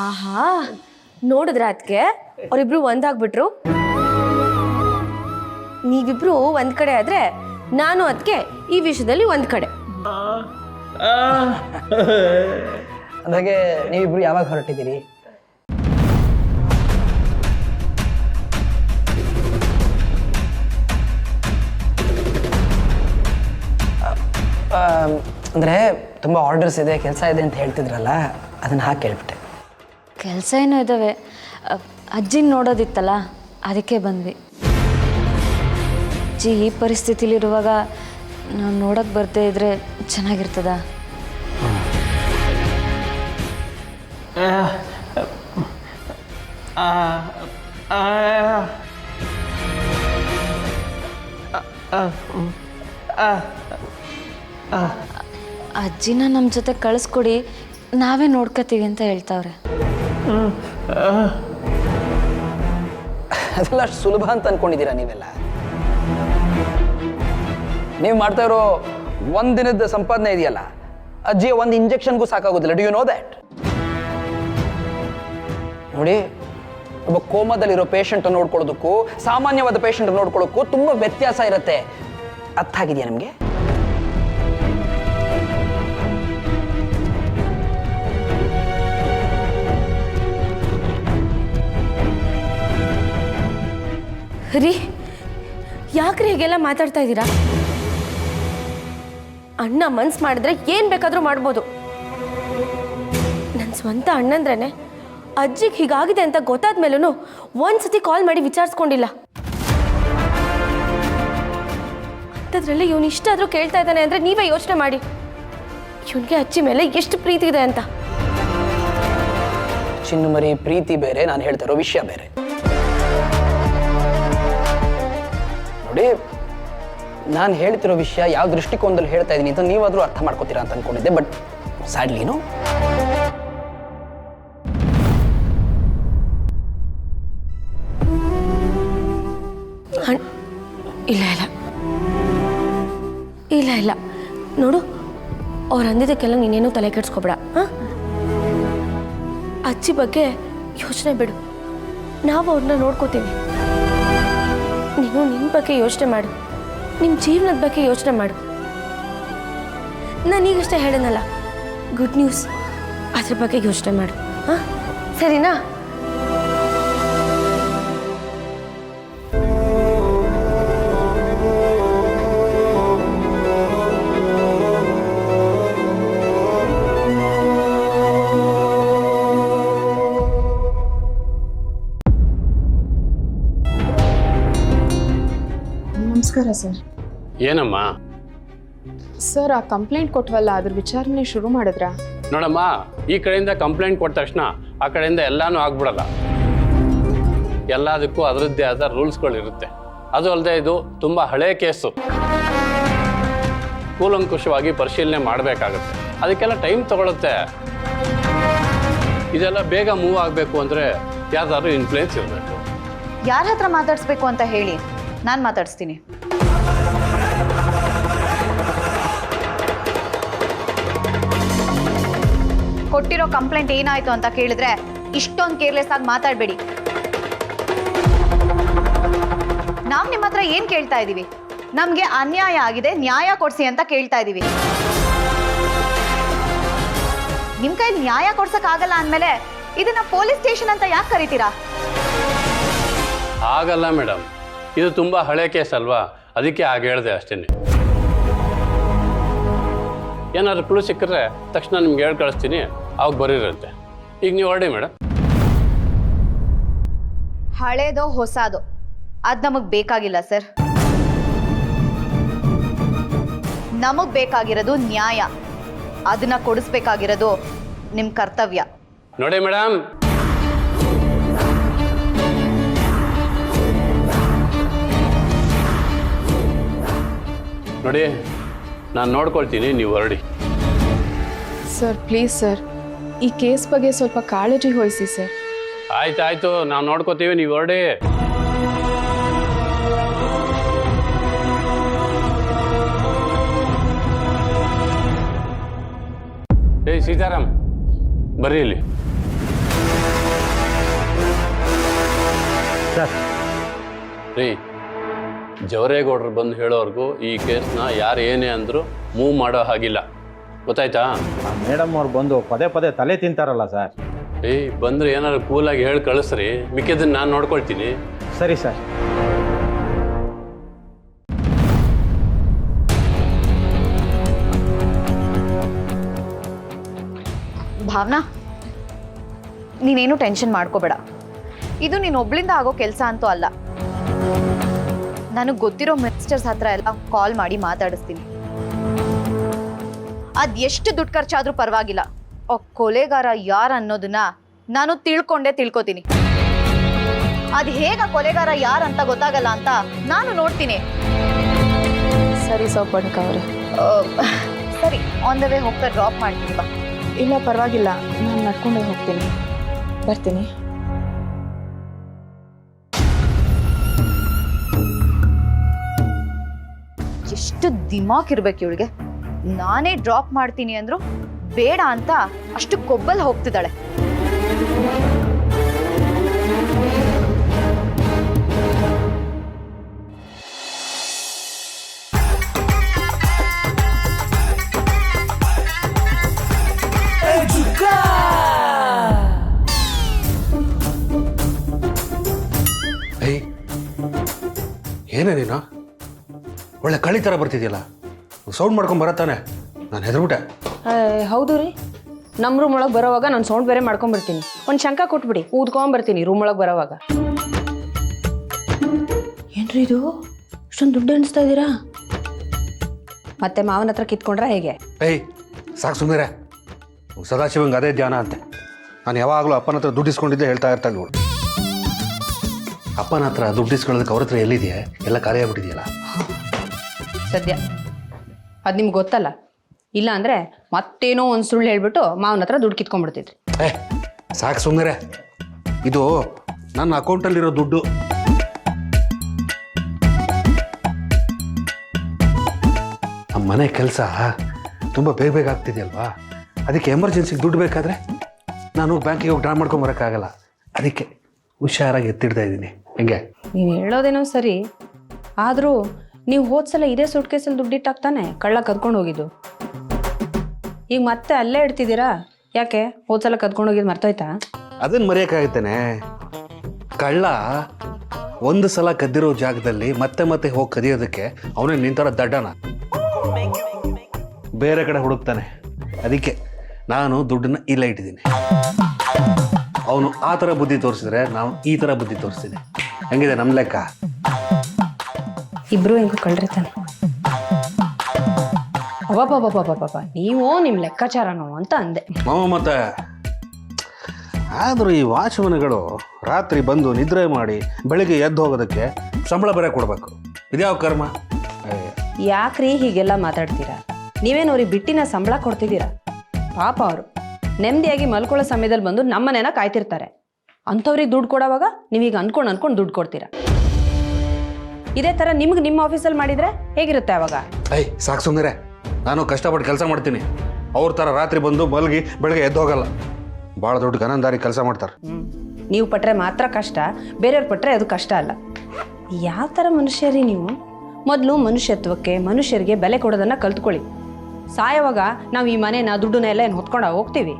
ಆಹಾ ನೋಡಿದ್ರ ಅದಕ್ಕೆ ಅವರಿಬ್ರು ಒಂದಾಗ್ಬಿಟ್ರು. ನೀವಿಬ್ರು ಒಂದ್ ಕಡೆ ಆದ್ರೆ ನಾನು ಅದಕ್ಕೆ ಈ ವಿಷಯದಲ್ಲಿ ಒಂದ್ ಕಡೆ. ಅಂದಾಗೆ ನೀವಿಬ್ರು ಯಾವಾಗ ಹೊರಟಿದ್ದೀರಿ? ಅಂದರೆ ತುಂಬ ಆರ್ಡರ್ಸ್ ಇದೆ, ಕೆಲಸ ಇದೆ ಅಂತ ಹೇಳ್ತಿದ್ರಲ್ಲ, ಅದನ್ನು ಹಾಕಿ ಕೇಳ್ಬಿಟ್ಟೆ. ಕೆಲಸ ಏನೋ ಇದ್ದಾವೆ, ಅಜ್ಜಿನ ನೋಡೋದಿತ್ತಲ್ಲ ಅದಕ್ಕೆ ಬಂದ್ವಿ. ಅಜ್ಜಿ ಈ ಪರಿಸ್ಥಿತಿಲಿರುವಾಗ ನಾವು ನೋಡೋಕ್ಕೆ ಬರದೇ ಇದ್ರೆ ಚೆನ್ನಾಗಿರ್ತದ? ಅಜ್ಜಿನ ನಮ್ಮ ಜೊತೆ ಕಳಿಸ್ಕೊಡಿ, ನಾವೇ ನೋಡ್ಕೋತೀವಿ ಅಂತ ಹೇಳ್ತಾವ್ರೆ. ಅದೆಲ್ಲ ಅಷ್ಟು ಸುಲಭ ಅಂತ ಅನ್ಕೊಂಡಿದ್ದೀರಾ ನೀವೆಲ್ಲ? ನೀವು ಮಾಡ್ತಾ ಇರೋ ಒಂದಿನದ ಸಂಪಾದನೆ ಇದೆಯಲ್ಲ, ಅಜ್ಜಿಯ ಒಂದು ಇಂಜೆಕ್ಷನ್ಗೂ ಸಾಕಾಗೋದಿಲ್ಲ. Do you know that? ನೋಡಿ, ಒಬ್ಬ ಕೋಮದಲ್ಲಿರೋ ಪೇಷಂಟ್ ನೋಡ್ಕೊಳ್ಳೋದಕ್ಕೂ ಸಾಮಾನ್ಯವಾದ ಪೇಷಂಟ್ ನೋಡ್ಕೊಳ್ಳೋಕ್ಕೂ ತುಂಬ ವ್ಯತ್ಯಾಸ ಇರುತ್ತೆ. ಅರ್ಥ ಆಗಿದೆಯಾ ನಿಮಗೆ? ರೀ, ಯಾಕ್ರಿ ಹೀಗೆಲ್ಲ ಮಾತಾಡ್ತಾ ಇದ್ದೀರಾ? ಅಣ್ಣ ಮನ್ಸು ಮಾಡಿದ್ರೆ ಏನ್ ಬೇಕಾದ್ರೂ ಮಾಡ್ಬೋದು. ನನ್ನ ಸ್ವಂತ ಅಣ್ಣಂದ್ರೇನೆ ಅಜ್ಜಿಗೆ ಹೀಗಾಗಿದೆ ಅಂತ ಗೊತ್ತಾದ್ಮೇಲೂ ಒಂದ್ಸತಿ ಕಾಲ್ ಮಾಡಿ ವಿಚಾರಿಸ್ಕೊಂಡಿಲ್ಲ. ಅಂಥದ್ರಲ್ಲಿ ಇವನು ಇಷ್ಟ ಆದ್ರೂ ಕೇಳ್ತಾ ಇದ್ದಾನೆ ಅಂದ್ರೆ ನೀವೇ ಯೋಚನೆ ಮಾಡಿ, ಇವನಿಗೆ ಅಜ್ಜಿ ಮೇಲೆ ಎಷ್ಟು ಪ್ರೀತಿ ಇದೆ ಅಂತ. ಚಿನ್ನು ಮರಿ, ಪ್ರೀತಿ ಬೇರೆ, ನಾನು ಹೇಳ್ತಾ ಇರೋ ವಿಷಯ ಬೇರೆ. ನೋಡಿ, ನಾನು ಹೇಳ್ತಿರೋ ವಿಷಯ ಯಾವ ದೃಷ್ಟಿಕೋನದಲ್ಲಿ ಹೇಳ್ತಾ ಇದ್ದೀನಿ ಅಂತ ನೀವಾದರೂ ಅರ್ಥ ಮಾಡ್ಕೋತೀರಾ ಅಂತ ಅನ್ಕೊಂಡಿದ್ದೆ. ಬಟ್ ಸ್ಯಾಡ್ಲಿನೂ ಇಲ್ಲ ಇಲ್ಲ ಇಲ್ಲ ಇಲ್ಲ ನೋಡು, ಅವ್ರು ಅಂದಿದ್ದಕ್ಕೆಲ್ಲ ನೀನೇನು ತಲೆ ಕೆಡ್ಸ್ಕೊಬೇಡ. ಅಜ್ಜಿ ಬಗ್ಗೆ ಯೋಚನೆ ಬಿಡು, ನಾವು ಅವ್ರನ್ನ ನೋಡ್ಕೋತೀವಿ. ನೀನು ನಿನ್ನ ಬಗ್ಗೆ ಯೋಚನೆ ಮಾಡು, ನಿಮ್ಮ ಜೀವನದ ಬಗ್ಗೆ ಯೋಚನೆ ಮಾಡು. ನಾನೀಗಷ್ಟೇ ಹೇಳನಲ್ಲ, ಗುಡ್ ನ್ಯೂಸ್, ಅದ್ರ ಬಗ್ಗೆ ಯೋಚನೆ ಮಾಡು. ಹಾಂ, ಸರಿನಾ? ನಮಸ್ಕಾರ ಸರ್. ಏನಮ್ಮ? ಸರ್, ಆ ಕಂಪ್ಲೇಂಟ್ ಕೊಟ್ವಲ್ಲ, ಅದ್ರ ವಿಚಾರಣೆ ಶುರು ಮಾಡಿದ್ರಾ? ನೋಡಮ್ಮ, ಈ ಕಡೆಯಿಂದ ಕಂಪ್ಲೇಂಟ್ ಕೊಟ್ಟ ತಕ್ಷಣ ಆ ಕಡೆಯಿಂದ ಎಲ್ಲಾನು ಆಗ್ಬಿಡಲ್ಲ. ಎಲ್ಲದಕ್ಕೂ ಅದರದ್ದೇ ಆದ ರೂಲ್ಸ್ಗಳಿರುತ್ತೆ. ಅದು ಅಲ್ಲದೆ ಇದು ತುಂಬ ಹಳೆ ಕೇಸು, ಕೂಲಂಕುಷವಾಗಿ ಪರಿಶೀಲನೆ ಮಾಡಬೇಕಾಗುತ್ತೆ. ಅದಕ್ಕೆಲ್ಲ ಟೈಮ್ ತಗೊಳುತ್ತೆ. ಇದೆಲ್ಲ ಬೇಗ ಮೂವ್ ಆಗಬೇಕು ಅಂದರೆ ಯಾವ್ದಾದ್ರು ಇನ್ಫ್ಲೂಯೆನ್ಸ್ ಇರಬೇಕು. ಯಾರ ಹತ್ರ ಮಾತಾಡಿಸ್ಬೇಕು ಅಂತ ಹೇಳಿ, ನಾನು ಮಾತಾಡಿಸ್ತೀನಿ. ಕೊಟ್ಟಿರೋ ಕಂಪ್ಲೇಂಟ್ ಏನಾಯ್ತು ಅಂತ ಕೇಳಿದ್ರೆ ಇಷ್ಟೊಂದು ಕೇರ್ಲೆಸ್ ಆಗಿ ಮಾತಾಡಬೇಡಿ. ನಾವು ನಿಮ್ಮ ಹತ್ರ ಏನ್ ಕೇಳ್ತಾ ಇದೀವಿ? ನಮ್ಗೆ ಅನ್ಯಾಯ ಆಗಿದೆ, ನ್ಯಾಯ ಕೊಡ್ಸಿ ಅಂತ ಕೇಳ್ತಾ ಇದೀವಿ. ನಿಮ್ ಕೈಲಿ ನ್ಯಾಯ ಕೊಡ್ಸಕ್ ಆಗಲ್ಲ ಅಂದ್ಮೇಲೆ ಇದನ್ನ ಪೊಲೀಸ್ ಸ್ಟೇಷನ್ ಅಂತ ಯಾಕೆ ಕರಿತೀರಾ? ಆಗಲ್ಲ ಮೇಡಮ್, ಇದು ತುಂಬ ಹಳೆ ಕೇಸ್ ಅಲ್ವಾ, ಅದಕ್ಕೆ ಹಾಗೆ ಹೇಳಿದೆ ಅಷ್ಟೇ. ಏನಾದ್ರು ಕ್ಲೂ ಸಿಕ್ಕರೆ ತಕ್ಷಣ ನಿಮ್ಗೆ ಹೇಳಿ ಕಳಿಸ್ತೀನಿ, ಅವಾಗ ಬರೀರುತ್ತೆ. ಈಗ ನೀವು ಹೊರಡಿ ಮೇಡಮ್. ಹಳೇದೋ ಹೊಸದೋ ಅದು ನಮಗೆ ಬೇಕಾಗಿಲ್ಲ ಸರ್. ನಮಗೆ ಬೇಕಾಗಿರೋದು ನ್ಯಾಯ. ಅದನ್ನ ಕೊಡಿಸ್ಬೇಕಾಗಿರೋದು ನಿಮ್ಮ ಕರ್ತವ್ಯ. ನೋಡಿ ಮೇಡಮ್, ನೋಡಿ, ನಾನು ನೋಡ್ಕೊಳ್ತೀನಿ, ನೀವು ಹೊರಡಿ. ಸರ್, ಪ್ಲೀಸ್ ಸರ್, ಈ ಕೇಸ್ ಬಗ್ಗೆ ಸ್ವಲ್ಪ ಕಾಳಜಿ ವಹಿಸಿ ಸರ್. ಆಯ್ತು, ನಾವು ನೋಡ್ಕೋತೀವಿ, ನೀವು ಹೊರಡಿ. ಏಯ್ ಸೀತಾರಾಮ್, ಬರ್ರಿ ಇಲ್ಲಿ. ಸರ್. ರೀ, ಜವರೇಗೌಡರು ಬಂದು ಹೇಳೋರ್ಗೂ ಈ ಕೇಸ್ನ ಯಾರು ಏನೇ ಅಂದರೂ ಮೂವ್ ಮಾಡೋ ಹಾಗಿಲ್ಲ, ಗೊತ್ತಾಯ್ತಾ? ಮೇಡಮ್ ಅವ್ರು ಬಂದು ಪದೇ ಪದೇ ತಲೆ ತಿಂತಾರಲ್ಲ ಸರ್. ಬಂದರೆ ಏನಾದ್ರು ಕೂಲಾಗಿ ಹೇಳಿ ಕಳಿಸ್ರಿ, ಮಿಕ್ಕಿದ್ದನ್ನು ನಾನು ನೋಡ್ಕೊಳ್ತೀನಿ. ಸರಿ ಸರ್. ಭಾವನಾ, ನೀನೇನು ಟೆನ್ಷನ್ ಮಾಡ್ಕೋಬೇಡ. ಇದು ನೀನು ಒಬ್ಳಿಂದ ಆಗೋ ಕೆಲಸ ಅಂತೂ ಅಲ್ಲ. ನನಗೆ ಗೊತ್ತಿರೋ ಮಿನಿಸ್ಟರ್ಸ್ ಹತ್ರ ಎಲ್ಲ ಕಾಲ್ ಮಾಡಿ ಮಾತಾಡಿಸ್ತೀನಿ. ಅದು ಎಷ್ಟು ದುಡ್ಡು ಖರ್ಚಾದ್ರೂ ಪರವಾಗಿಲ್ಲ, ಆ ಕೊಲೆಗಾರ ಯಾರು ಅನ್ನೋದನ್ನ ನಾನು ತಿಳ್ಕೋತೀನಿ. ಅದು ಹೇಗ ಕೊಲೆಗಾರ ಯಾರಂತ ಗೊತ್ತಾಗಲ್ಲ ಅಂತ ನಾನು ನೋಡ್ತೀನಿ. ಸರಿ ಸೌಪರ್ಣಿಕ ಅವರೇ. ಸರಿ, ಆನ್ ದ ವೇ ಹೋಗ್ತಾ ಡ್ರಾಪ್ ಮಾಡ್ತೀನಿ ಬಾ. ಇಲ್ಲ ಪರವಾಗಿಲ್ಲ, ನಾನು ನಡ್ಕೊಂಡೇ ಹೋಗ್ತೀನಿ. ಬರ್ತೀನಿ. ಎಷ್ಟು ದಿಮಾಕ್ ಇರ್ಬೇಕು ಇವಳಿಗೆ. ನಾನೇ ಡ್ರಾಪ್ ಮಾಡ್ತೀನಿ ಅಂದ್ರು ಬೇಡ ಅಂತ ಅಷ್ಟು ಕೊಬ್ಬಲ್ ಹೋಗ್ತಿದ್ದಾಳೆ. ಏನೇ ನೀನು ಒಳ್ಳೆ ಕಳಿ ಥರ ಬರ್ತಿದ್ಯಲ್ಲ, ಸೌಂಡ್ ಮಾಡ್ಕೊಂಡು ಬರತ್ತಾನೆ. ನಾನು ಹೆದರ್ಬಿಟ್ಟೆ. ಹೌದು ರೀ, ನಮ್ಮ ರೂಮ್ ಒಳಗೆ ಬರೋವಾಗ ನಾನು ಸೌಂಡ್ ಬೇರೆ ಮಾಡ್ಕೊಂಬರ್ತೀನಿ. ಒಂದು ಶಂಕ ಕೊಟ್ಬಿಡಿ, ಊದ್ಕೊಂಬರ್ತೀನಿ ರೂಮ್ ಒಳಗೆ ಬರೋವಾಗ. ಏನ್ರಿ ಇದು, ಅಷ್ಟೊಂದು ದುಡ್ಡು ಎಣಿಸ್ತಾ ಇದ್ದೀರಾ? ಮತ್ತೆ ಮಾವನ ಹತ್ರ ಕಿತ್ಕೊಂಡ್ರೆ ಹೇಗೆ? ಸಾಕು ಸುಮ್ಮನೆ. ಸದಾಶಿವಂಗೆ ಅದೇ ಧ್ಯಾನ ಅಂತೆ. ನಾನು ಯಾವಾಗಲೂ ಅಪ್ಪನ ಹತ್ರ ದುಡ್ಡು ಇಸ್ಕೊಂಡಿದ್ದೆ ಹೇಳ್ತಾ ಇರ್ತಾಳೆ ನೋಡು. ಅಪ್ಪನ ಹತ್ರ ದುಡ್ಡು ಇಸ್ಕೊಳ್ಳೋದಕ್ಕೆ ಅವ್ರ ಹತ್ರ ಎಲ್ಲಿದೆಯಾ? ಎಲ್ಲ ಖಾಲಿ ಆಗ್ಬಿಟ್ಟಿದೆಯಲ್ಲ ಸದ್ಯ. ಅದು ನಿಮ್ಗೆ ಗೊತ್ತಲ್ಲ, ಇಲ್ಲ ಅಂದರೆ ಮತ್ತೇನೋ ಒಂದು ಸುಳ್ಳು ಹೇಳ್ಬಿಟ್ಟು ಮಾವನ ಹತ್ರ ದುಡ್ಡು ಕಿತ್ಕೊಂಡ್ಬಿಡ್ತಿದ್ರಿ. ಸಾಕು ಸುಮ್ಮನೆ. ಇದು ನನ್ನ ಅಕೌಂಟಲ್ಲಿರೋ ದುಡ್ಡು. ನಮ್ಮ ಮನೆ ಕೆಲಸ ತುಂಬ ಬೇಗ ಆಗ್ತಿದೆಯಲ್ವಾ, ಅದಕ್ಕೆ ಎಮರ್ಜೆನ್ಸಿಗೆ ದುಡ್ಡು ಬೇಕಾದರೆ ನಾನು ಬ್ಯಾಂಕಿಗೆ ಹೋಗಿ ಡ್ರಾ ಮಾಡ್ಕೊಂಬರೋಕ್ಕಾಗಲ್ಲ. ಅದಕ್ಕೆ ಹುಷಾರಾಗಿ ಎತ್ತಿಡ್ತಾ ಇದ್ದೀನಿ. ಹೆಂಗೆ? ನೀವು ಹೇಳೋದೇನೋ ಸರಿ, ಆದರೂ ನೀವು ಹೋದ್ಸಲ ಇದೇ ಸೂಟ್ ಕೇಸಲ್ಲಿ ದುಡ್ಡಿಟ್ಟಾಗ್ತಾನೆ ಕಳ್ಳ ಕದ್ಕೊಂಡು ಹೋಗಿದ್ದು. ಈಗ ಮತ್ತೆ ಅಲ್ಲೇ ಇಡ್ತಿದ್ದೀರಾ ಯಾಕೆ? ಹೋದ್ಸಲ ಕದ್ಕೊಂಡು ಹೋಗಿದ್ದು ಮರ್ತೋಯ್ತಾ? ಅದನ್ನು ಮರೆಯೋಕ್ಕಾಗುತ್ತೇನೆ. ಕಳ್ಳ ಒಂದು ಸಲ ಕದ್ದಿರೋ ಜಾಗದಲ್ಲಿ ಮತ್ತೆ ಮತ್ತೆ ಹೋಗಿ ಕದಿಯೋದಕ್ಕೆ ಅವನೇ ನಿಂತರ ದಡ್ಡನ ಬೇರೆ ಕಡೆ ಹುಡುಕ್ತಾನೆ. ಅದಕ್ಕೆ ನಾನು ದುಡ್ಡನ್ನ ಇಲ್ಲ ಇಟ್ಟಿದ್ದೀನಿ. ಅವನು ಆ ಥರ ಬುದ್ಧಿ ತೋರಿಸಿದ್ರೆ ನಾವು ಈ ಥರ ಬುದ್ಧಿ ತೋರಿಸ್ತೀನಿ. ಹೆಂಗಿದೆ ನಮ್ಮ ಲೆಕ್ಕ? ಇಬ್ರು ಹೆಂಗೂ ಕಳ್ರಿತಾನೆ. ಅಬ್ಬಬ್ಬಬ್ಬಬ್ಬಬ್ಬ, ನೀವು ನಿಮ್ಮ ಲೆಕ್ಕಾಚಾರನೋ ಅಂತ ಅಂದೆ. ಮತ್ತೆ ಆದರೂ ಈ ವಾಚ್ಮನ್ಗಳು ರಾತ್ರಿ ಬಂದು ನಿದ್ರೆ ಮಾಡಿ ಬೆಳಿಗ್ಗೆ ಎದ್ದು ಹೋಗೋದಕ್ಕೆ ಸಂಬಳ ಬೇರೆ ಕೊಡಬೇಕು. ಇದ್ಯಾವ ಕರ್ಮ? ಯಾಕ್ರಿ ಹೀಗೆಲ್ಲ ಮಾತಾಡ್ತೀರಾ? ನೀವೇನು ಅವ್ರಿಗೆ ಬಿಟ್ಟಿನ ಸಂಬಳ ಕೊಡ್ತಿದ್ದೀರಾ? ಪಾಪ ಅವರು ನೆಮ್ಮದಿಯಾಗಿ ಮಲ್ಕೊಳ್ಳೋ ಸಮಯದಲ್ಲಿ ಬಂದು ನಮ್ಮನೇನ ಕಾಯ್ತಿರ್ತಾರೆ. ಅಂಥವ್ರಿಗೆ ದುಡ್ಡು ಕೊಡೋವಾಗ ನೀವೀಗ ಅನ್ಕೊಂಡು ದುಡ್ಡು ಕೊಡ್ತೀರಾ. ಇದೇ ಥರ ನಿಮ್ಗೆ ನಿಮ್ಮ ಆಫೀಸಲ್ಲಿ ಮಾಡಿದರೆ ಹೇಗಿರುತ್ತೆ ಅವಾಗ? ಸಾಕು ಸುಮ್ಮನೆ. ನಾನು ಕಷ್ಟಪಟ್ಟು ಕೆಲಸ ಮಾಡ್ತೀನಿ. ಅವ್ರ ಥರ ರಾತ್ರಿ ಬಂದು ಮಲಗಿ ಬೆಳಗ್ಗೆ ಎದ್ದು ಹೋಗಲ್ಲ. ಭಾಳ ದೊಡ್ಡ ಗನಂದಾರಿ ಕೆಲಸ ಮಾಡ್ತಾರೆ. ನೀವು ಪಟ್ರೆ ಮಾತ್ರ ಕಷ್ಟ, ಬೇರೆಯವ್ರು ಪಟ್ರೆ ಅದು ಕಷ್ಟ ಅಲ್ಲ. ಯಾವ ಥರ ಮನುಷ್ಯರಿ ನೀವು? ಮೊದಲು ಮನುಷ್ಯತ್ವಕ್ಕೆ, ಮನುಷ್ಯರಿಗೆ ಬೆಲೆ ಕೊಡೋದನ್ನು ಕಲ್ತ್ಕೊಳ್ಳಿ. ಸಾಯೋವಾಗ ನಾವು ಈ ಮನೇನ ದುಡ್ಡನ್ನ ಎಲ್ಲ ಏನು ಹೊತ್ಕೊಂಡು ಹೋಗ್ತೀವಿ?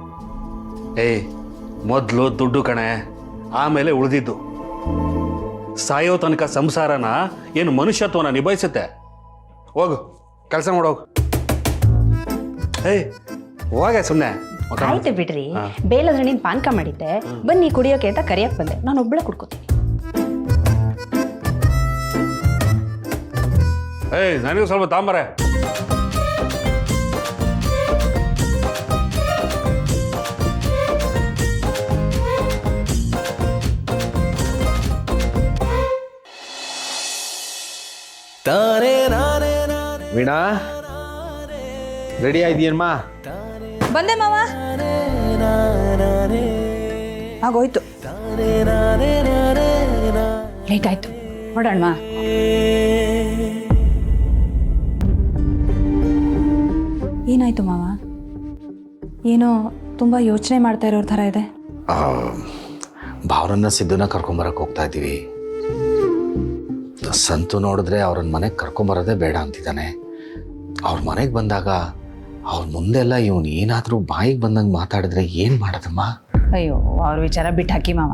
ಮೊದಲು ದುಡ್ಡು ಕಣೆ, ಆಮೇಲೆ ಉಳಿದಿದ್ದು. ಸಾಯೋ ತನಕ ಸಂಸಾರನ ಏನು ಮನುಷ್ಯತ್ವನ ನಿಭಾಯಿಸುತ್ತೆ. ಹೋಗು ಕೆಲಸ ಮಾಡೋಗು. ಹೋಗೆ ಸುಮ್ಮನೆ. ಆಯ್ತು ಬಿಡ್ರಿ, ಬೇಲದ ಹಣ್ಣಿನ ಪಾನಕ ಮಾಡಿದ್ದೆ, ಬನ್ನಿ ಕುಡಿಯೋಕೆ ಅಂತ ಕರಿಯಕ್ಕೆ ಬಂದೆ. ನಾನು ಒಬ್ಬಳೆ ಕುಡ್ಕೋತೀನಿ. ನನಗೂ ಸ್ವಲ್ಪ ತಾಂಬರೆ. ವೀಣಾ, ರೆಡಿ ಆಗಿದೆಯಮ್ಮ? ಬಂದೆ ಮಾವ. ಆಗೋಯ್ತು, ಲೇಟ್ ಆಯ್ತು. ನೋಡೋಣ. ಏನಾಯ್ತು ಮಾವ? ಏನೋ ತುಂಬ ಯೋಚನೆ ಮಾಡ್ತಾ ಇರೋರ ಥರ ಇದೆ. ಭಾವನನ್ನ ಸಿದ್ಧನ ಕರ್ಕೊಂಬರಕ್ಕೆ ಹೋಗ್ತಾ ಇದ್ದೀವಿ. ಸಂತು ನೋಡಿದ್ರೆ ಅವ್ರನ್ನ ಮನೆಗೆ ಕರ್ಕೊಂಬರೋದೇ ಬೇಡ ಅಂತಿದ್ದಾನೆ. ಅವ್ರ ಮನೆಗೆ ಬಂದಾಗ ಅವ್ರ ಮುಂದೆಲ್ಲ ಇವನು ಏನಾದರೂ ಬಾಯಿಗೆ ಬಂದಂಗೆ ಮಾತಾಡಿದ್ರೆ ಏನು ಮಾಡೋದಮ್ಮ? ಅಯ್ಯೋ ಅವ್ರ ವಿಚಾರ ಬಿಟ್ಟು ಹಾಕಿ ಮಾವ.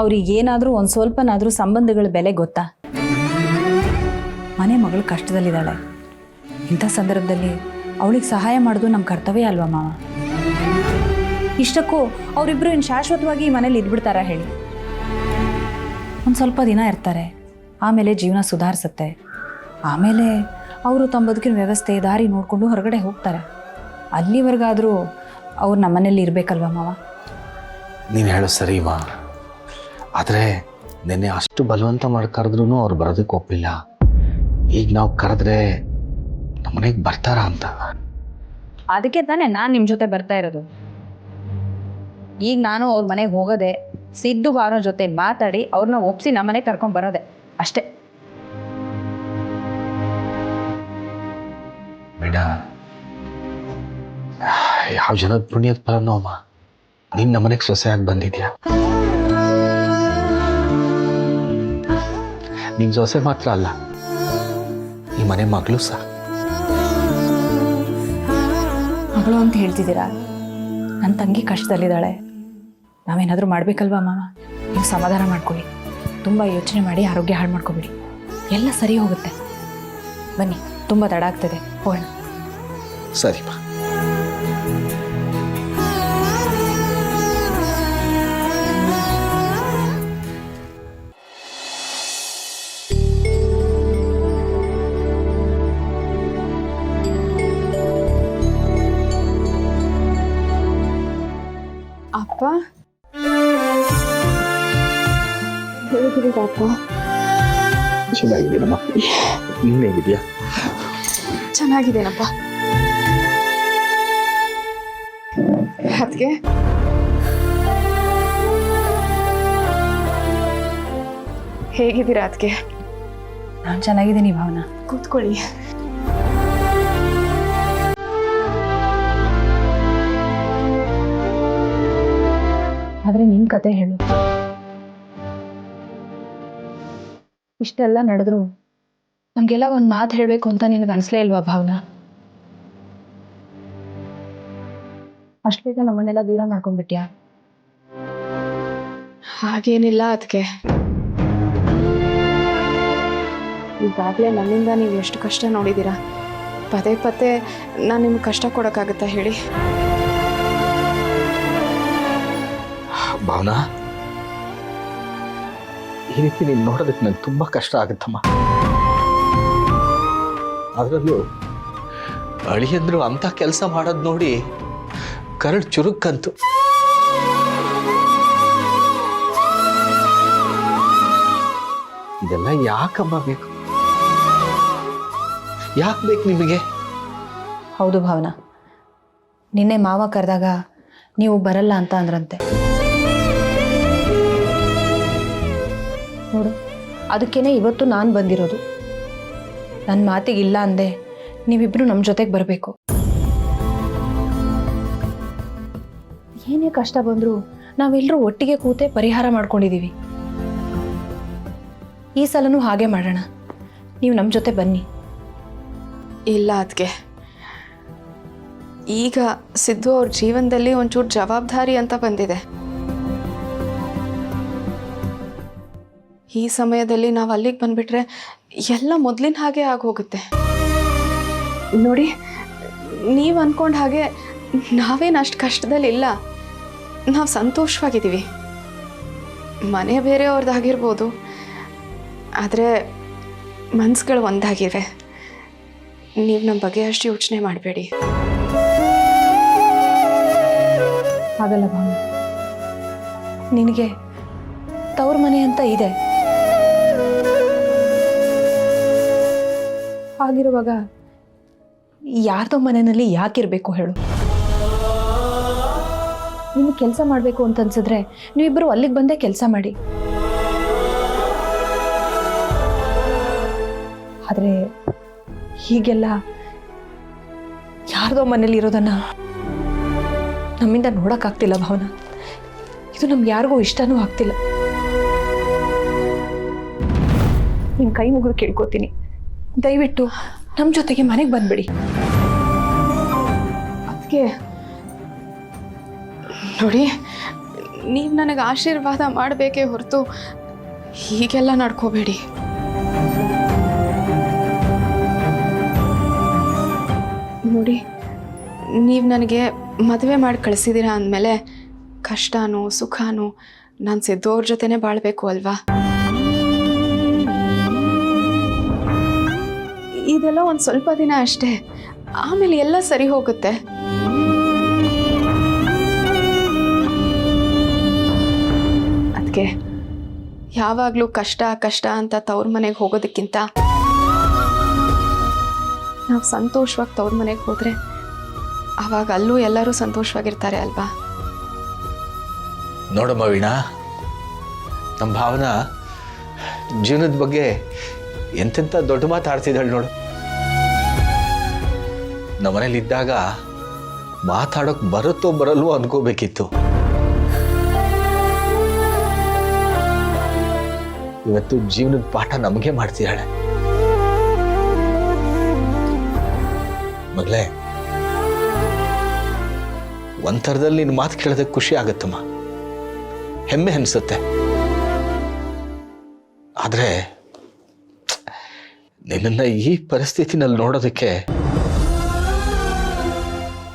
ಅವ್ರಿಗೆ ಏನಾದರೂ ಒಂದು ಸ್ವಲ್ಪನಾದರೂ ಸಂಬಂಧಗಳ ಬೆಲೆ ಗೊತ್ತಾ? ಮನೆ ಮಗಳು ಕಷ್ಟದಲ್ಲಿದ್ದಾಳೆ. ಇಂಥ ಸಂದರ್ಭದಲ್ಲಿ ಅವಳಿಗೆ ಸಹಾಯ ಮಾಡೋದು ನಮ್ಮ ಕರ್ತವ್ಯ ಅಲ್ವಾ ಮಾವ? ಇಷ್ಟಕ್ಕೂ ಅವರಿಬ್ಬರು ಇನ್ನು ಶಾಶ್ವತವಾಗಿ ಈ ಮನೇಲಿ ಇದ್ಬಿಡ್ತಾರ ಹೇಳಿ? ಒಂದು ಸ್ವಲ್ಪ ದಿನ ಇರ್ತಾರೆ, ಆಮೇಲೆ ಜೀವನ ಸುಧಾರಿಸುತ್ತೆ. ಆಮೇಲೆ ಅವರು ತಮ್ಮ ಬದುಕಿನ ವ್ಯವಸ್ಥೆ ದಾರಿ ನೋಡಿಕೊಂಡು ಹೊರಗಡೆ ಹೋಗ್ತಾರೆ. ಅಲ್ಲಿವರೆಗಾದರೂ ಅವ್ರು ನಮ್ಮನೇಲಿ ಇರಬೇಕಲ್ವ ಮಾವ? ನೀನು ಹೇಳೋ ಸರಿಮಾ, ಆದರೆ ನಿನ್ನೆ ಅಷ್ಟು ಬಲವಂತ ಮಾಡಿ ಕರೆದ್ರೂ ಅವ್ರು ಬರೋದಕ್ಕೆ ಒಪ್ಪಿಲ್ಲ. ಈಗ ನಾವು ಕರೆದ್ರೆ ನಮ್ಮನೆಗೆ ಬರ್ತಾರ ಅಂತ. ಅದಕ್ಕೆ ತಾನೇ ನಾನು ನಿಮ್ಮ ಜೊತೆ ಬರ್ತಾ ಇರೋದು. ಈಗ ನಾನು ಅವ್ರ ಮನೆಗೆ ಹೋಗೋದೆ ಸಿದ್ದು ಭಾವನ ಜೊತೆ ಮಾತಾಡಿ ಅವ್ರನ್ನ ಒಪ್ಸಿ ನಮ್ಮನೆಗೆ ಕರ್ಕೊಂಡು ಬರೋದೆ ಅಷ್ಟೇ. ಬೇಡ, ಯಾವ ಜನದ ಪುಣ್ಯದ ಫಲನೋ ಅಮ್ಮ, ನೀನು ನಮ್ಮನೆಗೆ ಸೊಸೆಯಾಗಿ ಬಂದಿದ್ಯಾ. ನಿನ್ನ ಸೊಸೆ ಮಾತ್ರ ಅಲ್ಲ, ಈ ಮನೆ ಮಗಳು ಸಹ. ಮಗಳು ಅಂತ ಹೇಳ್ತಿದ್ದೀರಾ? ನನ್ನ ತಂಗಿ ಕಷ್ಟದಲ್ಲಿದ್ದಾಳೆ. ನಾವೇನಾದರೂ ಮಾಡಬೇಕಲ್ವಾ ಮಾವ? ನೀವು ಸಮಾಧಾನ ಮಾಡ್ಕೊಳ್ಳಿ. ತುಂಬ ಯೋಚನೆ ಮಾಡಿ ಆರೋಗ್ಯ ಹಾಳು ಮಾಡ್ಕೊಬಿಡಿ. ಎಲ್ಲ ಸರಿ ಹೋಗುತ್ತೆ. ಬನ್ನಿ, ತುಂಬ ತಡ ಆಗ್ತದೆ, ಹೋಗೋಣ. ಸರಿಮಾ. ಅಪ್ಪ ಹೇಗಿದ್ದೀರಾ ಅಪ್ಪ? ಚೆನ್ನಾಗಿದ್ದೀನಮ್ಮ, ನೀನು ಹೇಗಿದ್ಯಾ? ಚೆನ್ನಾಗಿದ್ದೇನಪ್ಪ. ಅದಕ್ಕೆ ಹೇಗಿದ್ದೀರಾ ಅದಕ್ಕೆ? ನಾನು ಚೆನ್ನಾಗಿದ್ದೀನಿ ಭಾವನಾ. ಕೂತ್ಕೊಳ್ಳಿ. ಆದರೆ ನಿನ್ನ ಕತೆ ಹೇಳು. ಇಷ್ಟೆಲ್ಲ ನಡೆದ್ರು ನಮಗೆಲ್ಲ ಒಂದು ಮಾತು ಹೇಳಬೇಕು ಅಂತ ನಿನಗೆ ಅನಿಸ್ಲೇ ಇಲ್ವಾ ಭಾವನಾ? ಅಷ್ಟು ಬೇಗ ನಮ್ಮನ್ನೆಲ್ಲ ದೂರ ಮಾಡ್ಕೊಂಡ್ಬಿಟ್ಯಾ? ಹಾಗೇನಿಲ್ಲ ಅದಕ್ಕೆ. ಈಗಾಗಲೇ ನನ್ನಿಂದ ನೀವು ಎಷ್ಟು ಕಷ್ಟ ನೋಡಿದ್ದೀರಾ. ಪದೇ ಪದೇ ನಾನು ನಿಮ್ಗೆ ಕಷ್ಟ ಕೊಡೋಕ್ಕಾಗತ್ತಾ ಹೇಳಿ? ಭಾವನಾ, ಈ ರೀತಿ ನೀನು ನೋಡೋದಕ್ಕೆ ನಂಗೆ ತುಂಬ ಕಷ್ಟ ಆಗುತ್ತಮ್ಮ. ಅದರಲ್ಲೂ ಅಳಿಯಂದ್ರು ಅಂಥ ಕೆಲಸ ಮಾಡೋದು ನೋಡಿ ಕರಳು ಚುರುಕ್ಕಂತು. ಇದೆಲ್ಲ ಯಾಕಮ್ಮ ಬೇಕು? ಯಾಕೆ ಬೇಕು ನಿಮಗೆ? ಹೌದು ಭಾವನಾ, ನಿನ್ನೆ ಮಾವ ಕರೆದಾಗ ನೀವು ಬರಲ್ಲ ಅಂತ ಅಂದ್ರಂತೆ. ನೋಡು, ಅದಕ್ಕೇನೆ ಇವತ್ತು ನಾನು ಬಂದಿರೋದು. ನನ್ನ ಮಾತಿಗಿಲ್ಲ ಅಂದೆ ನೀವಿಬ್ರು ನಮ್ಮ ಜೊತೆಗೆ ಬರಬೇಕು. ಏನೇ ಕಷ್ಟ ಬಂದರೂ ನಾವೆಲ್ಲರೂ ಒಟ್ಟಿಗೆ ಕೂತೆ ಪರಿಹಾರ ಮಾಡ್ಕೊಂಡಿದ್ದೀವಿ. ಈ ಸಲನೂ ಹಾಗೆ ಮಾಡೋಣ. ನೀವು ನಮ್ಮ ಜೊತೆ ಬನ್ನಿ. ಇಲ್ಲ ಅದಕ್ಕೆ. ಈಗ ಸಿದ್ದು ಅವ್ರ ಜೀವನದಲ್ಲಿ ಒಂಚೂರು ಜವಾಬ್ದಾರಿ ಅಂತ ಬಂದಿದೆ. ಈ ಸಮಯದಲ್ಲಿ ನಾವು ಅಲ್ಲಿಗೆ ಬಂದ್ಬಿಟ್ರೆ ಎಲ್ಲ ಮೊದಲಿನ ಹಾಗೆ ಆಗೋಗುತ್ತೆ. ನೋಡಿ, ನೀವು ಅಂದ್ಕೊಂಡ ಹಾಗೆ ನಾವೇನು ಅಷ್ಟು ಕಷ್ಟದಲ್ಲಿಲ್ಲ. ನಾವು ಸಂತೋಷವಾಗಿದ್ದೀವಿ. ಮನೆ ಬೇರೆಯವ್ರದ್ದಾಗಿರ್ಬೋದು, ಆದರೆ ಮನಸ್ಸುಗಳು ಒಂದಾಗಿವೆ. ನೀವು ನಮ್ಮ ಬಗ್ಗೆ ಅಷ್ಟು ಯೋಚನೆ ಮಾಡಬೇಡಿ. ಹಾಗಲ್ಲ ಭಾವನ, ನಿನಗೆ ತವ್ರ ಮನೆ ಅಂತ ಇದೆ. ಹಾಗಿರುವಾಗ ಯಾರ್ದೋ ಮನೆಯಲ್ಲಿ ಯಾಕಿರಬೇಕು ಹೇಳು? ನಿಮಗೆ ಕೆಲಸ ಮಾಡಬೇಕು ಅಂತ ಅನ್ಸಿದ್ರೆ ನೀವಿಬ್ಬರು ಅಲ್ಲಿಗೆ ಬಂದೇ ಕೆಲಸ ಮಾಡಿ. ಆದರೆ ಹೀಗೆಲ್ಲ ಯಾರ್ದೋ ಮನೇಲಿ ಇರೋದನ್ನ ನಮ್ಮಿಂದ ನೋಡೋಕ್ಕಾಗ್ತಿಲ್ಲ ಭಾವನಾ. ಇದು ನಮ್ಗೆ ಯಾರಿಗೂ ಇಷ್ಟನೂ ಆಗ್ತಿಲ್ಲ. ನಿಮ್ಮ ಕೈ ಮುಗಿದು ಕೇಳ್ಕೊತೀನಿ, ದಯವಿಟ್ಟು ನಮ್ಮ ಜೊತೆಗೆ ಮನೆಗೆ ಬಂದ್ಬಿಡಿ. ಅದಕ್ಕೆ ನೋಡಿ, ನೀವು ನನಗೆ ಆಶೀರ್ವಾದ ಮಾಡಬೇಕೇ ಹೊರತು ಹೀಗೆಲ್ಲ ನಡ್ಕೋಬೇಡಿ. ನೋಡಿ, ನೀವು ನನಗೆ ಮದುವೆ ಮಾಡಿ ಕಳಿಸಿದ್ದೀರಾ ಅಂದಮೇಲೆ ಕಷ್ಟನೋ ಸುಖನೋ ನಾನು ಸಿದ್ದೋವ್ರ ಜೊತೆನೇ ಬಾಳ್ಬೇಕು ಅಲ್ವಾ? ಇದೆಲ್ಲ ಒಂದು ಸ್ವಲ್ಪ ದಿನ ಅಷ್ಟೇ, ಆಮೇಲೆ ಎಲ್ಲ ಸರಿ ಹೋಗುತ್ತೆ. ಅದಕ್ಕೆ ಯಾವಾಗಲೂ ಕಷ್ಟ ಕಷ್ಟ ಅಂತ ತವ್ರ ಮನೆಗೆ ಹೋಗೋದಕ್ಕಿಂತ ನಾವು ಸಂತೋಷವಾಗಿ ತವ್ರ ಮನೆಗೆ ಹೋದರೆ ಆವಾಗ ಅಲ್ಲೂ ಎಲ್ಲರೂ ಸಂತೋಷವಾಗಿರ್ತಾರೆ ಅಲ್ವಾ? ನೋಡಮ್ಮ ವೀಣಾ, ನಮ್ಮ ಭಾವನಾ ಜೀವನದ ಬಗ್ಗೆ ಎಂತೆಂಥ ದೊಡ್ಡ ಮಾತಾಡ್ತಿದ್ದಾಳೆ ನೋಡು. ನಮ್ಮನೇಲಿದ್ದಾಗ ಮಾತಾಡೋಕೆ ಬರುತ್ತೋ ಬರಲ್ವೋ ಅನ್ಕೋಬೇಕಿತ್ತು. ಇವತ್ತು ಜೀವನದ ಪಾಠ ನಮಗೆ ಮಾಡ್ತಿದ್ದಾಳೆ. ಮಗಳೇ, ಒಂಥರದಲ್ಲಿ ನಿನ್ನ ಮಾತು ಕೇಳೋದಕ್ಕೆ ಖುಷಿ ಆಗುತ್ತಮ್ಮ, ಹೆಮ್ಮೆ ಅನಿಸುತ್ತೆ. ಆದರೆ ನಿನ್ನನ್ನು ಈ ಪರಿಸ್ಥಿತಿನಲ್ಲಿ ನೋಡೋದಕ್ಕೆ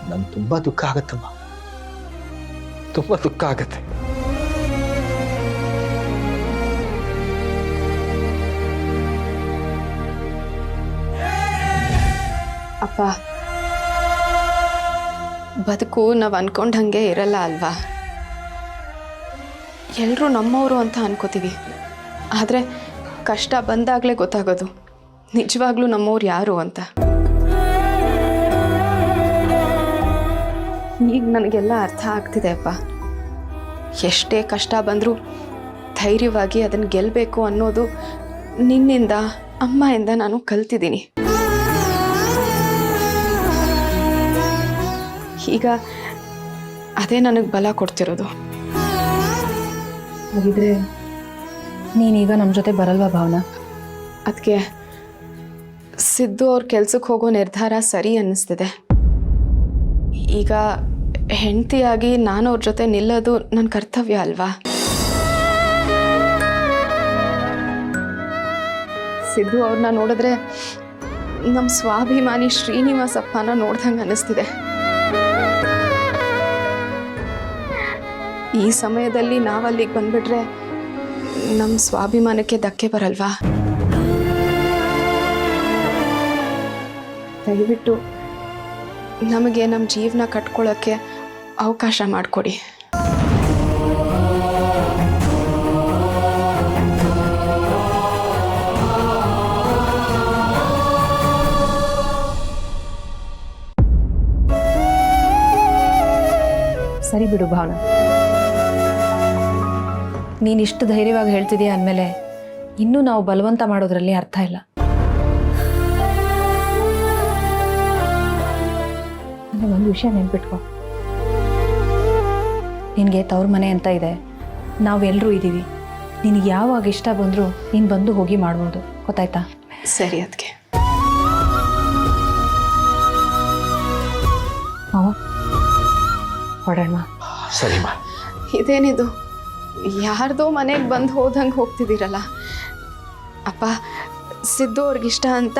ನಂಗೆ ತುಂಬ ದುಃಖ ಆಗತ್ತಮ್ಮ, ತುಂಬ ದುಃಖ ಆಗತ್ತೆ. ಅಪ್ಪ, ಬದುಕು ನಾವು ಅನ್ಕೊಂಡಂಗೆ ಇರಲ್ಲ ಅಲ್ವಾ? ಎಲ್ಲರೂ ನಮ್ಮವರು ಅಂತ ಅನ್ಕೋತೀವಿ, ಆದರೆ ಕಷ್ಟ ಬಂದಾಗಲೇ ಗೊತ್ತಾಗೋದು ನಿಜವಾಗ್ಲೂ ನಮ್ಮವ್ರು ಯಾರು ಅಂತ. ಈಗ ನನಗೆಲ್ಲ ಅರ್ಥ ಆಗ್ತಿದೆ ಅಪ್ಪ. ಎಷ್ಟೇ ಕಷ್ಟ ಬಂದರೂ ಧೈರ್ಯವಾಗಿ ಅದನ್ನು ಗೆಲ್ಲಬೇಕು ಅನ್ನೋದು ನಿನ್ನಿಂದ ಅಮ್ಮಯಿಂದ ನಾನು ಕಲ್ತಿದ್ದೀನಿ. ಈಗ ಅದೇ ನನಗೆ ಬಲ ಕೊಡ್ತಿರೋದು. ಹಾಗಿದ್ರೆ ನೀನೀಗ ನಮ್ಮ ಜೊತೆ ಬರಲ್ವಾ ಭಾವನಾ? ಅದಕ್ಕೆ ಸಿದ್ದು ಅವ್ರ ಕೆಲ್ಸಕ್ಕೆ ಹೋಗೋ ನಿರ್ಧಾರ ಸರಿ ಅನ್ನಿಸ್ತಿದೆ. ಈಗ ಹೆಂಡತಿಯಾಗಿ ನಾನು ಅವ್ರ ಜೊತೆ ನಿಲ್ಲೋದು ನನ್ನ ಕರ್ತವ್ಯ ಅಲ್ವಾ? ಸಿದ್ದು ಅವ್ರನ್ನ ನೋಡಿದ್ರೆ ನಮ್ಮ ಸ್ವಾಭಿಮಾನಿ ಶ್ರೀನಿವಾಸಪ್ಪನ ನೋಡ್ದಂಗೆ ಅನ್ನಿಸ್ತಿದೆ. ಈ ಸಮಯದಲ್ಲಿ ನಾವಲ್ಲಿಗೆ ಬಂದ್ಬಿಟ್ರೆ ನಮ್ಮ ಸ್ವಾಭಿಮಾನಕ್ಕೆ ಧಕ್ಕೆ ಬರಲ್ವಾ? ದಯವಿಟ್ಟು ನಮಗೆ ನಮ್ಮ ಜೀವನ ಕಟ್ಕೊಳ್ಳೋಕ್ಕೆ ಅವಕಾಶ ಮಾಡಿಕೊಡಿ. ಸರಿ ಬಿಡು ಭಾವನಾ, ನೀನಿಷ್ಟು ಧೈರ್ಯವಾಗಿ ಹೇಳ್ತಿದೀಯ ಅಂದಮೇಲೆ ಇನ್ನೂ ನಾವು ಬಲವಂತ ಮಾಡೋದ್ರಲ್ಲಿ ಅರ್ಥ ಇಲ್ಲ. ನನಗೆ ಒಂದು ವಿಷಯ ನೆನ್ಪಿಟ್ಕೊ, ನಿನಗೆ ತವ್ರ ಮನೆ ಅಂತ ಇದೆ, ನಾವೆಲ್ಲರೂ ಇದ್ದೀವಿ. ನಿನಗೆ ಯಾವಾಗ ಇಷ್ಟ ಬಂದರೂ ನೀನು ಬಂದು ಹೋಗಿ ಮಾಡ್ಬೋದು, ಗೊತ್ತಾಯ್ತಾ? ಸರಿ, ಅದಕ್ಕೆ ಹೊರಡೋಣ. ಸರಿಮ್ಮ. ಇದೇನಿದು, ಯಾರ್ದೋ ಮನೆಗೆ ಬಂದು ಹೋದಂಗೆ ಹೋಗ್ತಿದ್ದೀರಲ್ಲ? ಅಪ್ಪ, ಸಿದ್ದು ಅವ್ರಿಗಿಷ್ಟ ಅಂತ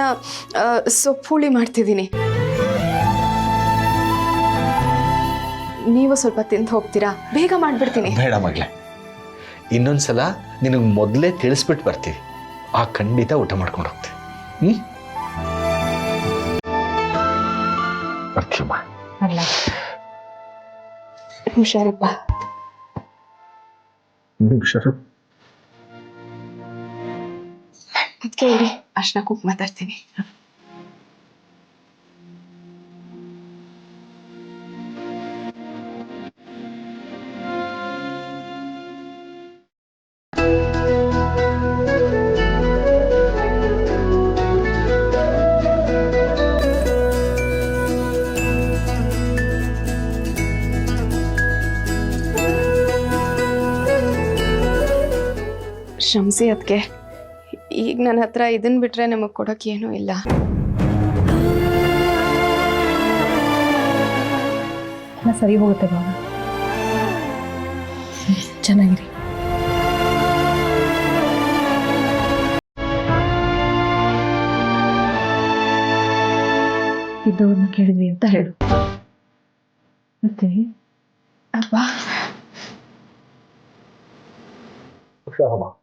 ಸೊಪ್ಪು ಹುಳಿ ಮಾಡ್ತಿದ್ದೀನಿ, ನೀವು ಸ್ವಲ್ಪ ತಿಂದು ಹೋಗ್ತೀರಾ? ಬೇಗ ಮಾಡಿಬಿಡ್ತೀನಿ. ಬೇಡ ಮಗಳೇ, ಇನ್ನೊಂದ್ಸಲ ನಿನಗೆ ಮೊದಲೇ ತಿಳಿಸ್ಬಿಟ್ಟು ಬರ್ತೀವಿ, ಆ ಖಂಡಿತ ಊಟ ಮಾಡ್ಕೊಂಡು ಹೋಗ್ತೀವಿ. ಬರ್ತೀವಮ್ಮ. ಅಲ್ಲ, ಹುಷಾರಪ್ಪ. ಅದಕ್ಕೆ ಹೇಳಿ, ಅರ್ಶಿನ ಕುಂಕುಮ ತರ್ತೀನಿ. ಕ್ಷಮಿಸಿ ಅದಕ್ಕೆ, ಈಗ ನನ್ನ ಹತ್ರ ಇದನ್ನ ಬಿಟ್ಟರೆ ನಮಗೆ ಕೊಡೋಕ್ಕೆ ಏನೂ ಇಲ್ಲ. ಎಲ್ಲ ಸರಿ ಹೋಗುತ್ತೆ ಭಾವ. ಚೆನ್ನಾಗಿರಿ. ಇದ್ದವ್ರನ್ನ ಕೇಳಿದ್ವಿ ಅಂತ ಹೇಳು. ಮತ್ತೆ ಅಪ್ಪ ಹುಷಾರಮ್ಮ.